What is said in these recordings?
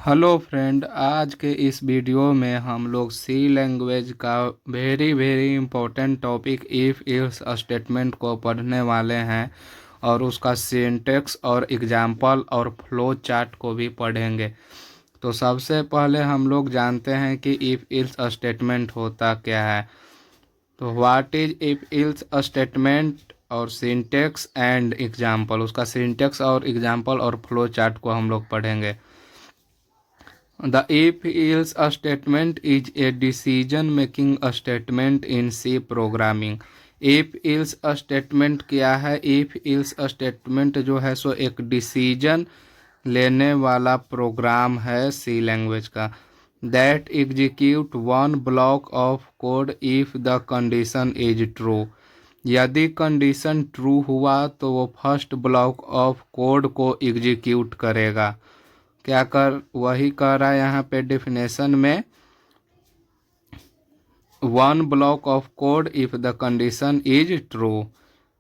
Hello friend, आज के इस वीडियो में हम लोग सी लैंग्वेज का very important topic if ills statement को पढ़ने वाले हैं और उसका सिंटेक्स और एग्जाम्पल और फ्लो चार्ट को भी पढ़ेंगे। तो सबसे पहले हम लोग जानते हैं कि इफ़ इल्स स्टेटमेंट होता क्या है। तो what is if ills statement और सिंटेक्स एंड एग्जाम्पल, उसका सिंटेक्स और एग्जाम्पल और फ्लो चार्ट को हम लोग पढ़ेंगे। The if-else statement is a decision-making statement in C programming। if-else statement क्या है? if-else statement जो है सो एक डिसीजन लेने वाला प्रोग्राम है सी लैंग्वेज का। That execute one block of code if the condition is true। यदि कंडीशन ट्रू हुआ तो वो फर्स्ट ब्लॉक ऑफ कोड को एग्जीक्यूट करेगा। क्या कर वही कह रहा है यहाँ पे डेफिनेशन में, one block of code if the condition is true.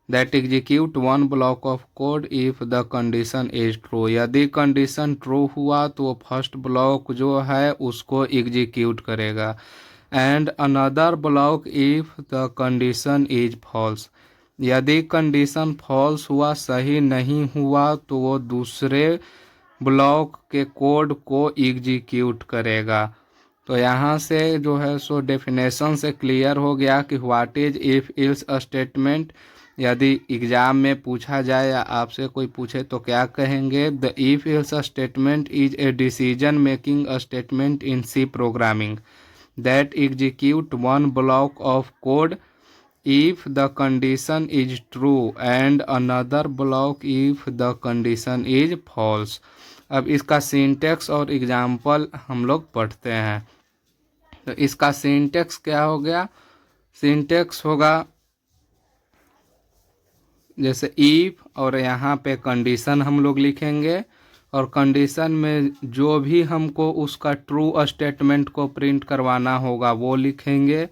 That execute one block of code if the condition is true. यदि कंडीशन ट्रू हुआ तो वो फर्स्ट ब्लॉक जो है उसको एग्जीक्यूट करेगा। And another block if the condition is false. यदि condition false हुआ, सही नहीं हुआ, तो वो दूसरे ब्लॉक के कोड को एग्जीक्यूट करेगा। तो यहाँ से जो है सो डेफिनेशन से क्लियर हो गया कि what is if else statement. यदि एग्जाम में पूछा जाए या आपसे कोई पूछे तो क्या कहेंगे? The if else statement is a decision making statement in C programming that execute one block of code if the condition is true and another block if the condition is false। अब इसका syntax और example हम लोग पढ़ते हैं। तो इसका syntax क्या हो गया? सिंटेक्स होगा जैसे if और यहाँ पे कंडीशन हम लोग लिखेंगे और कंडीशन में जो भी हमको उसका ट्रू स्टेटमेंट को प्रिंट करवाना होगा वो लिखेंगे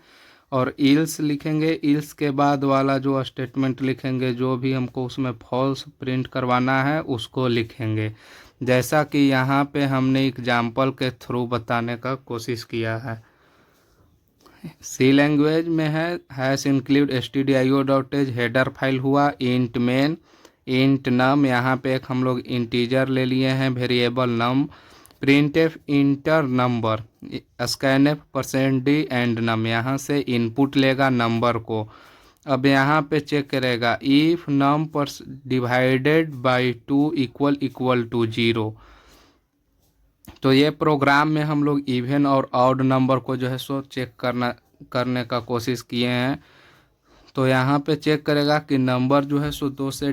और इल्स लिखेंगे। इल्स के बाद वाला जो स्टेटमेंट लिखेंगे, जो भी हमको उसमें फॉल्स प्रिंट करवाना है उसको लिखेंगे। जैसा कि यहाँ पे हमने एग्जाम्पल के थ्रू बताने का कोशिश किया है। सी लैंग्वेज में है hash include stdio.h header file हुआ, इंट मेन, इंट नम, यहाँ पे एक हम लोग इंटीजर ले लिए हैं variable num, printf enter number, scanf %d and num, यहाँ से इनपुट लेगा नंबर को। अब यहाँ पे चेक करेगा इफ नम पर डिवाइडेड बाई 2 इक्वल टू 0। तो ये प्रोग्राम में हम लोग इवन और ऑड नंबर को जो है सो चेक करने का कोशिश किए हैं। तो यहाँ पे चेक करेगा कि नंबर जो है सो 2 से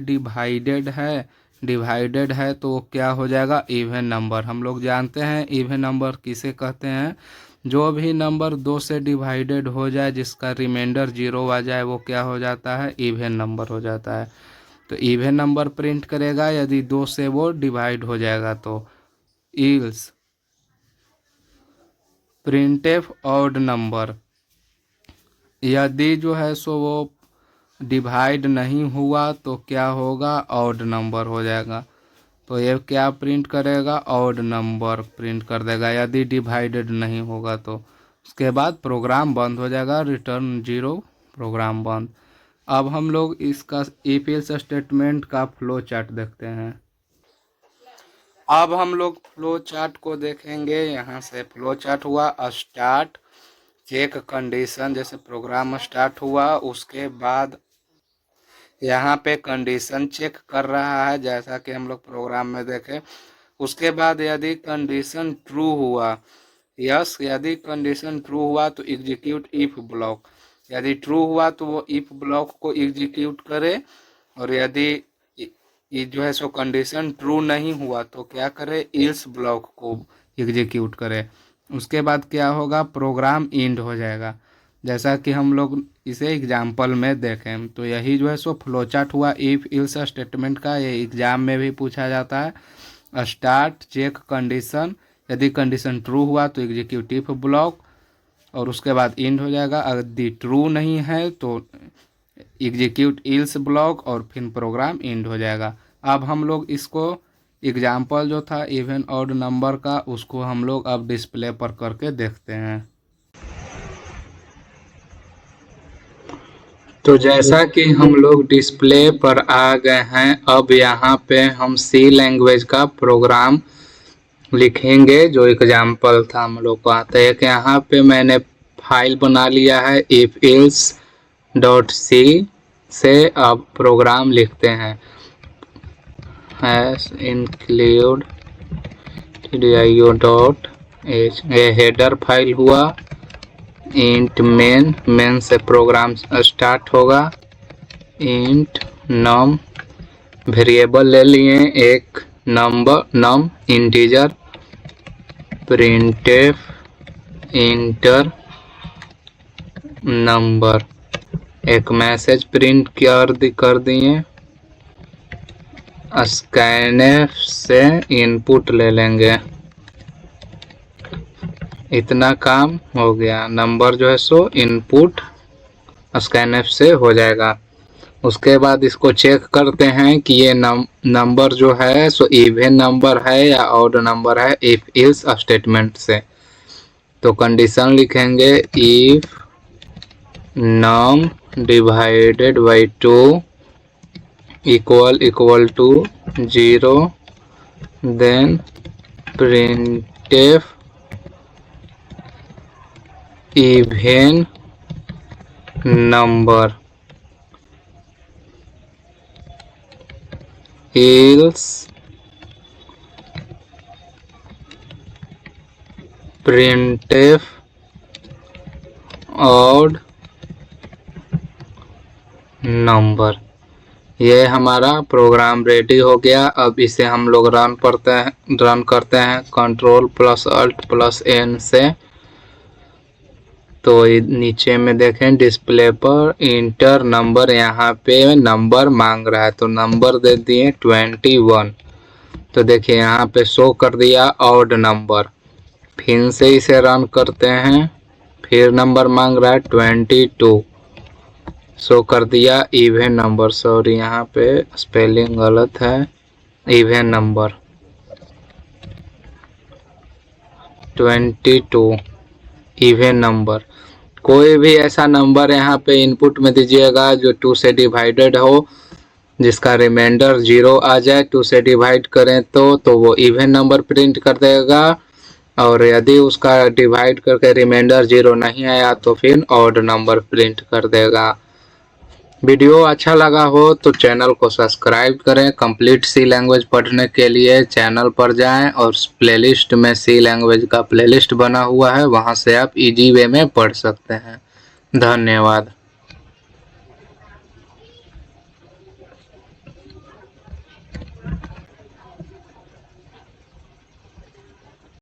डिवाइडेड है तो वो क्या हो जाएगा? Even number. हम लोग जानते हैं इवन नंबर किसे कहते हैं? जो भी नंबर 2 से डिवाइडेड हो जाए जिसका रिमाइंडर 0 आ जाए वो क्या हो जाता है? इवन नंबर हो जाता है। तो इवन नंबर प्रिंट करेगा यदि 2 से वो डिवाइड हो जाएगा तो। इल्स प्रिंटफ ऑड नंबर, यदि जो है सो वो डिवाइड नहीं हुआ तो क्या होगा? ऑड नंबर हो जाएगा। तो ये क्या प्रिंट करेगा? ऑड नंबर प्रिंट कर देगा यदि डिवाइडेड नहीं होगा तो। उसके बाद प्रोग्राम बंद हो जाएगा, रिटर्न 0, प्रोग्राम बंद। अब हम लोग इसका इफ एल्स स्टेटमेंट का फ्लो चार्ट देखते हैं। अब हम लोग फ्लो चार्ट को देखेंगे। यहाँ से फ्लो चार्ट हुआ स्टार्ट, चेक कंडीशन, जैसे प्रोग्राम स्टार्ट हुआ उसके बाद यहाँ पे कंडीशन चेक कर रहा है जैसा कि हम लोग प्रोग्राम में देखें। उसके बाद यदि कंडीशन ट्रू हुआ, यदि कंडीशन ट्रू हुआ तो एग्जीक्यूट इफ ब्लॉक। यदि ट्रू हुआ तो वो इफ ब्लॉक को एग्जीक्यूट करे और यदि ये जो है सो कंडीशन ट्रू नहीं हुआ तो क्या करे? इल्स ब्लॉक को एग्जीक्यूट करे। उसके बाद क्या होगा? प्रोग्राम एंड हो जाएगा जैसा कि हम लोग इसे एग्जाम्पल में देखें। तो यही जो है सो फ्लोचार्ट हुआ इफ इल्स स्टेटमेंट का। ये एग्जाम में भी पूछा जाता है। स्टार्ट, चेक कंडीशन, यदि कंडीशन ट्रू हुआ तो एग्जीक्यूट इफ ब्लॉक और उसके बाद एंड हो जाएगा। यदि ट्रू नहीं है तो एग्जीक्यूट इल्स ब्लॉक और फिर प्रोग्राम एंड हो जाएगा। अब हम लोग इसको एग्जाम्पल जो था इवन ऑड नंबर का, उसको हम लोग अब डिस्प्ले पर करके देखते हैं। तो जैसा कि हम लोग डिस्प्ले पर आ गए हैं, अब यहाँ पे हम सी लैंग्वेज का प्रोग्राम लिखेंगे जो एग्जाम्पल था हम लोग को आता है। एक यहाँ पे मैंने फाइल बना लिया है ifelse.c से। अब प्रोग्राम लिखते हैं include dio डॉट h, ये हेडर फाइल हुआ। इंट मेन से प्रोग्राम स्टार्ट होगा। इंट नम वेरिएबल ले लिए एक नम इंटीजर। प्रिंटफ इंटर नंबर, एक मैसेज प्रिंट कर दिए। स्कैनफ से इनपुट ले लेंगे। इतना काम हो गया। नंबर जो है सो इनपुट स्कैनफ से हो जाएगा। उसके बाद इसको चेक करते हैं कि ये नंबर जो है सो इवन नंबर है या ऑड नंबर है, इफ इल्स स्टेटमेंट से। तो कंडीशन लिखेंगे if num divided by 2 equal to 0, then printf even number else printf odd number. ये हमारा प्रोग्राम रेडी हो गया। अब इसे हम लोग रन करते हैं Ctrl+Alt+N से। तो नीचे में देखें डिस्प्ले पर इंटर नंबर, यहाँ पे नंबर मांग रहा है तो नंबर दे दिए 21। तो देखिए यहाँ पे शो कर दिया ऑड नंबर। फिर से इसे रन करते हैं, फिर नंबर मांग रहा है 22, शो कर दिया इवन नंबर। सॉरी यहाँ पे स्पेलिंग गलत है, इवन नंबर 22 इवन नंबर। कोई भी ऐसा नंबर यहाँ पे इनपुट में दीजिएगा जो 2 से डिवाइडेड हो, जिसका रिमाइंडर 0 आ जाए। 2 से डिवाइड करें तो वो इवन नंबर प्रिंट कर देगा, और यदि उसका डिवाइड करके रिमाइंडर 0 नहीं आया तो फिर ऑड नंबर प्रिंट कर देगा। वीडियो अच्छा लगा हो तो चैनल को सब्सक्राइब करें। कंप्लीट सी लैंग्वेज पढ़ने के लिए चैनल पर जाएं और प्लेलिस्ट में सी लैंग्वेज का प्लेलिस्ट बना हुआ है, वहां से आप इजी वे में पढ़ सकते हैं। धन्यवाद।